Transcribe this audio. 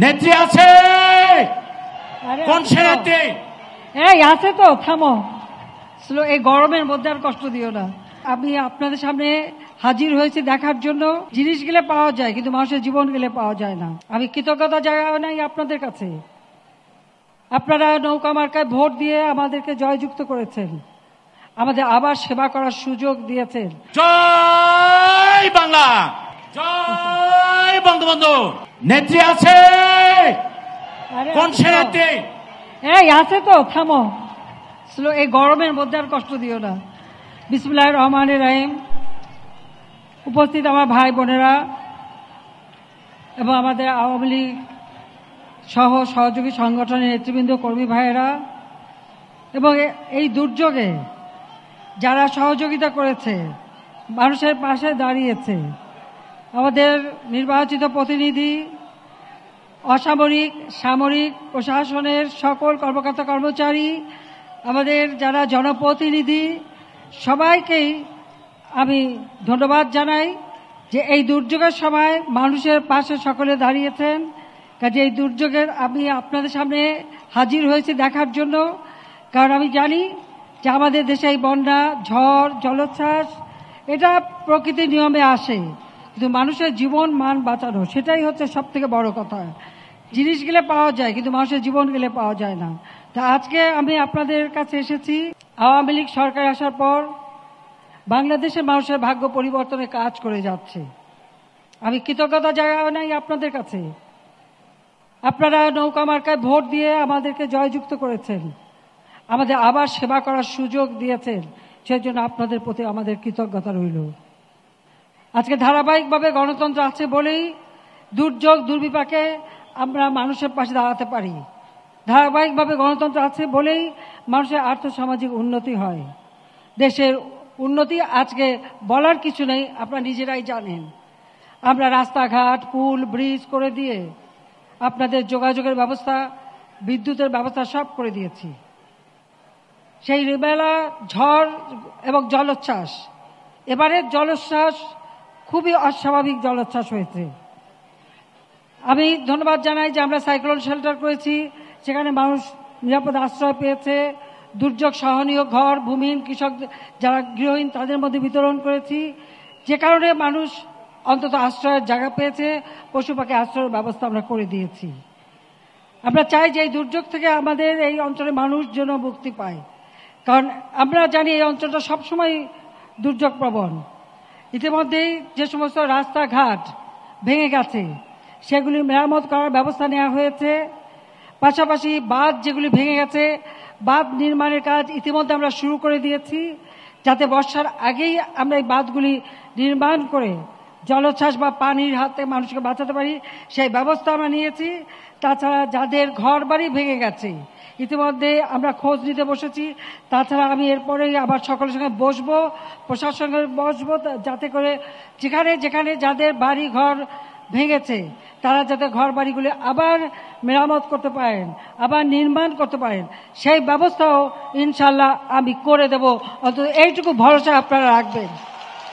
নেত্রী আছে? কোন সে নেত্রী? এই আছে তো, থামো। এই গরমের মধ্যে আর কষ্ট দিও না। আমি আপনাদের সামনে হাজির হয়েছি দেখার জন্য। জিনিস গেলে পাওয়া যায়, কিন্তু মানুষের জীবন গেলে পাওয়া যায় না। আমি কৃতজ্ঞতা জানাই নাই আপনাদের কাছে। আপনারা নৌকা মার্কায় ভোট দিয়ে আমাদেরকে জয়যুক্ত করেছেন, আমাদের আবার সেবা করার সুযোগ দিয়েছেন। জয় বাংলা, জয় বঙ্গবন্ধু। নেত্রী আছে? কোন সে নেত্রী? এই আছে তো, থামো। এই গরমের মধ্যে আর কষ্ট দিও না। বিসমিল্লাহির রহমানির রহিম। উপস্থিত আমার ভাই বোনেরা এবং আমাদের আওয়ামী লীগ সহ সহযোগী সংগঠনের নেতৃবৃন্দ, কর্মী ভাইয়েরা এবং এই দুর্যোগে যারা সহযোগিতা করেছে, মানুষের পাশে দাঁড়িয়েছে, আমাদের নির্বাচিত প্রতিনিধি, অসামরিক, সামরিক প্রশাসনের সকল কর্মকর্তা কর্মচারী, আমাদের যারা জনপ্রতিনিধি, সবাইকেই আমি ধন্যবাদ জানাই যে এই দুর্যোগের সময় মানুষের পাশে সকলে দাঁড়িয়েছেন। কাজে এই দুর্যোগের আমি আপনাদের সামনে হাজির হয়েছি দেখার জন্য, কারণ আমি জানি যে আমাদের দেশে এই বন্যা, ঝড়, জলোচ্ছ্বাস এটা প্রকৃতির নিয়মে আসে, কিন্তু মানুষের জীবন মান বাঁচানো সেটাই হচ্ছে সব থেকে বড় কথা। জিনিস গেলে পাওয়া যায়, কিন্তু মানুষের জীবন গেলে পাওয়া যায় না। তা আজকে আমি আপনাদের কাছে এসেছি, আওয়ামী লীগ সরকার আসার পর বাংলাদেশের মানুষের ভাগ্য পরিবর্তনের কাজ করে যাচ্ছে। আমি কৃতজ্ঞতা জানাই আপনাদের কাছে। আপনারা নৌকা মার্কায় ভোট দিয়ে আমাদেরকে জয়যুক্ত করেছেন, আমাদের আবার সেবা করার সুযোগ দিয়েছেন, সেজন্য আপনাদের প্রতি আমাদের কৃতজ্ঞতা রইল। আজকে ধারাবাহিকভাবে গণতন্ত্র আছে বলেই দুর্যোগ দুর্বিপাকে আমরা মানুষের পাশে দাঁড়াতে পারি। ধারাবাহিকভাবে গণতন্ত্র আছে বলেই মানুষের আর্থসামাজিক উন্নতি হয়। দেশের উন্নতি আজকে বলার কিছু নেই, আপনারা নিজেরাই জানেন। আমরা রাস্তাঘাট, পুল, ব্রিজ করে দিয়ে আপনাদের যোগাযোগের ব্যবস্থা, বিদ্যুতের ব্যবস্থা সব করে দিয়েছি। সেই রিবেলা, ঝড় এবং জলোচ্ছ্বাস, এবারের জলোচ্ছ্বাস খুবই অস্বাভাবিক জলোচ্ছ্বাস হয়েছে। আমি ধন্যবাদ জানাই যে আমরা সাইক্লোন শেল্টার করেছি, সেখানে মানুষ নিরাপদ আশ্রয় পেয়েছে। দুর্যোগ সহনীয় ঘর, ভূমিহীন কৃষক যারা গৃহহীন তাদের মধ্যে বিতরণ করেছি, যে কারণে মানুষ অন্তত আশ্রয়ের জায়গা পেয়েছে। পশু পাখি আশ্রয়ের ব্যবস্থা আমরা করে দিয়েছি। আমরা চাই যে এই দুর্যোগ থেকে আমাদের এই অঞ্চলের মানুষ যেন মুক্তি পায়, কারণ আমরা জানি এই অঞ্চলটা সবসময় দুর্যোগ প্রবণ। ইতিমধ্যেই যে সমস্ত রাস্তাঘাট ভেঙে গেছে সেগুলি মেরামত করার ব্যবস্থা নেওয়া হয়েছে। পাশাপাশি বাঁধ যেগুলি ভেঙে গেছে, বাঁধ নির্মাণের কাজ ইতিমধ্যে আমরা শুরু করে দিয়েছি, যাতে বর্ষার আগেই আমরা এই বাঁধগুলি নির্মাণ করে জলোচ্ছ্বাস বা পানির হাতে মানুষকে বাঁচাতে পারি, সেই ব্যবস্থা আমরা নিয়েছি। তাছাড়া যাদের ঘর বাড়ি ভেঙে গেছে ইতিমধ্যে আমরা খোঁজ নিতে বসেছি। তাছাড়া আমি এরপরেই আবার সকলের সঙ্গে বসবো, প্রশাসনের সঙ্গে বসবো, যাতে করে যেখানে যেখানে যাদের বাড়ি ঘর ভেঙেছে তারা যাতে ঘর বাড়িগুলি আবার মেরামত করতে পারেন, আবার নির্মাণ করতে পারেন, সেই ব্যবস্থাও ইনশাল্লাহ আমি করে দেব। অন্তত এইটুকু ভরসা আপনারা রাখবেন।